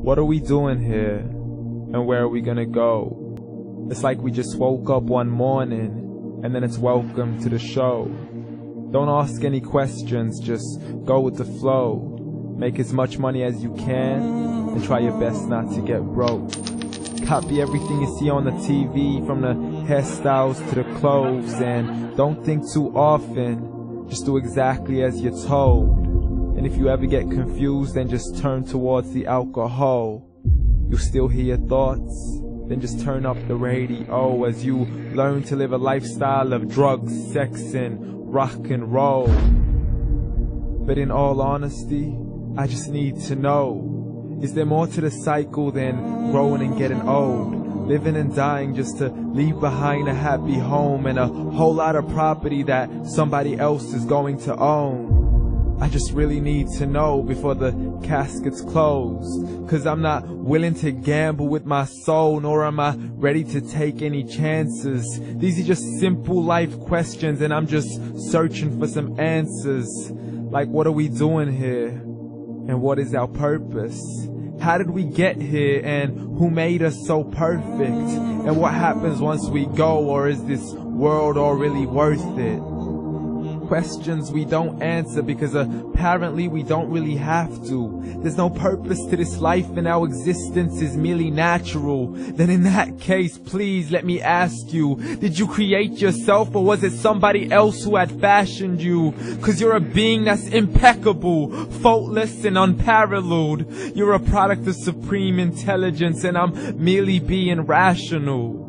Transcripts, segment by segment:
What are we doing here? And where are we gonna go? It's like we just woke up one morning, and then it's welcome to the show. Don't ask any questions, just go with the flow. Make as much money as you can, and try your best not to get broke. Copy everything you see on the TV, from the hairstyles to the clothes, and don't think too often, just do exactly as you're told. And if you ever get confused, then just turn towards the alcohol. You'll still hear your thoughts, then just turn up the radio as you learn to live a lifestyle of drugs, sex, and rock and roll. But in all honesty, I just need to know, is there more to the cycle than growing and getting old? Living and dying just to leave behind a happy home and a whole lot of property that somebody else is going to own. I just really need to know before the casket's closed, 'cause I'm not willing to gamble with my soul, nor am I ready to take any chances. These are just simple life questions, and I'm just searching for some answers. Like, what are we doing here? And what is our purpose? How did we get here, and who made us so perfect? And what happens once we go, or is this world all really worth it? Questions we don't answer because apparently we don't really have to. There's no purpose to this life and our existence is merely natural. Then in that case, please let me ask you, did you create yourself, or was it somebody else who had fashioned you? 'Cause you're a being that's impeccable, faultless and unparalleled. You're a product of supreme intelligence, and I'm merely being rational.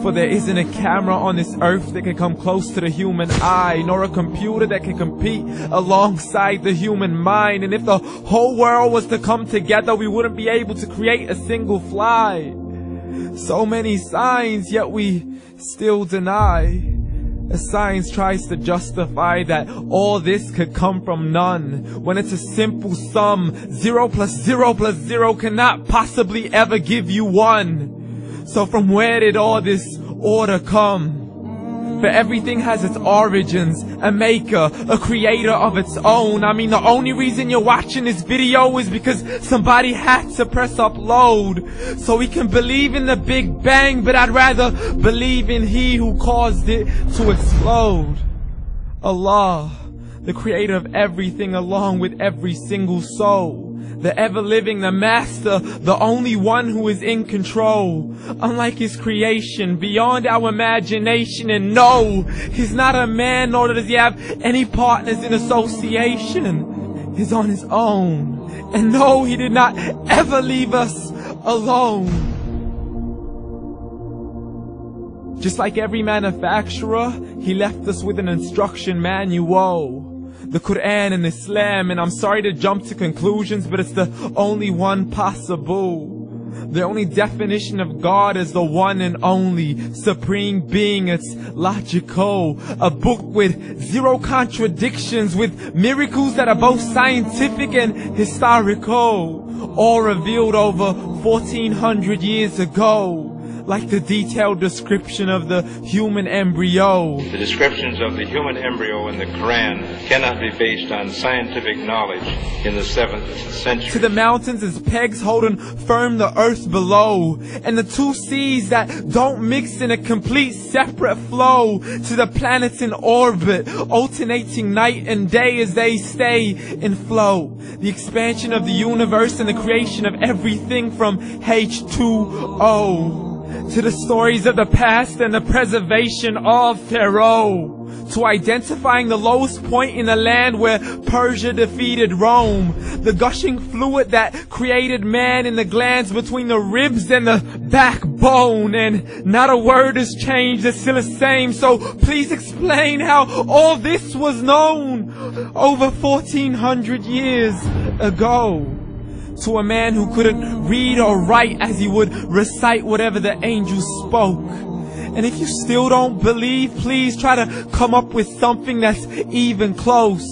For there isn't a camera on this earth that can come close to the human eye, nor a computer that can compete alongside the human mind. And if the whole world was to come together, we wouldn't be able to create a single fly. So many signs, yet we still deny. As science tries to justify that all this could come from none, when it's a simple sum. 0 plus 0 plus 0 cannot possibly ever give you 1. So from where did all this order come? For everything has its origins, a maker, a creator of its own. I mean, the only reason you're watching this video is because somebody had to press upload. So we can believe in the Big Bang, but I'd rather believe in He who caused it to explode. Allah, the creator of everything, along with every single soul. The ever-living, the master, the only one who is in control. Unlike his creation, beyond our imagination. And no, he's not a man, nor does he have any partners in association. He's on his own. And no, he did not ever leave us alone. Just like every manufacturer, he left us with an instruction manual. The Quran and Islam, and I'm sorry to jump to conclusions, but it's the only one possible. The only definition of God is the one and only supreme being. It's logical, a book with 0 contradictions, with miracles that are both scientific and historical, all revealed over 1400 years ago. Like the detailed description of the human embryo. The descriptions of the human embryo in the Quran cannot be based on scientific knowledge in the 7th century. To the mountains as pegs holding firm the earth below, and the 2 seas that don't mix in a complete separate flow. To the planets in orbit, alternating night and day as they stay in flow. The expansion of the universe and the creation of everything from H2O. To the stories of the past and the preservation of Pharaoh. To identifying the lowest point in the land where Persia defeated Rome. The gushing fluid that created man in the glands between the ribs and the backbone. And not a word has changed, it's still the same. So please explain how all this was known over 1400 years ago. To a man who couldn't read or write, as he would recite whatever the angels spoke. And if you still don't believe, please try to come up with something that's even close.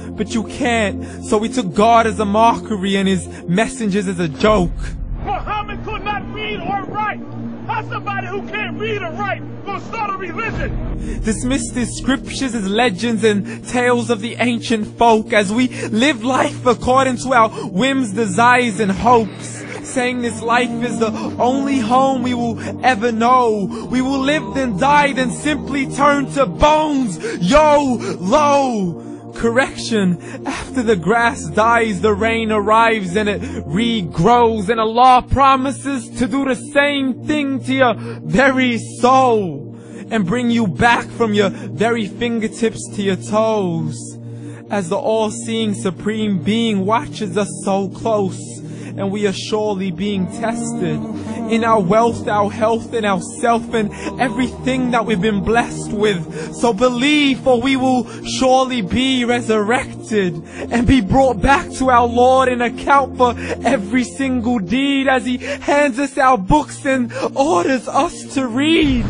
But you can't, so we took God as a mockery and his messengers as a joke. Muhammad could not read or write. How's somebody who can't read or write gonna start a religion? Dismiss these scriptures as legends and tales of the ancient folk, as we live life according to our whims, desires, and hopes. saying this life is the only home we will ever know. We will live then die, then simply turn to bones. YOLO! Correction, after the grass dies, the rain arrives and it regrows, and Allah promises to do the same thing to your very soul and bring you back from your very fingertips to your toes, as the all-seeing supreme being watches us so close, and we are surely being tested in our wealth, our health, and our self, and everything that we've been blessed with. So believe, for we will surely be resurrected and be brought back to our Lord and account for every single deed, as He hands us our books and orders us to read.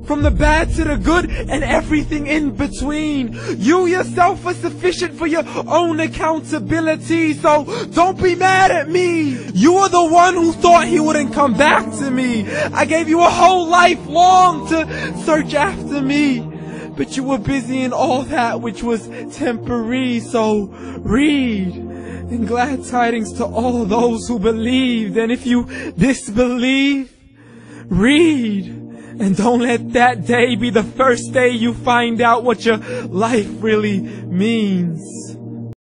From the bad to the good and everything in between. You yourself are sufficient for your own accountability, so don't be mad at me. You are the one who thought He wouldn't come back to me. I gave you a whole life long to search after me, but you were busy in all that which was temporary. So read, and glad tidings to all those who believed. And if you disbelieve, read. And don't let that day be the first day you find out what your life really means.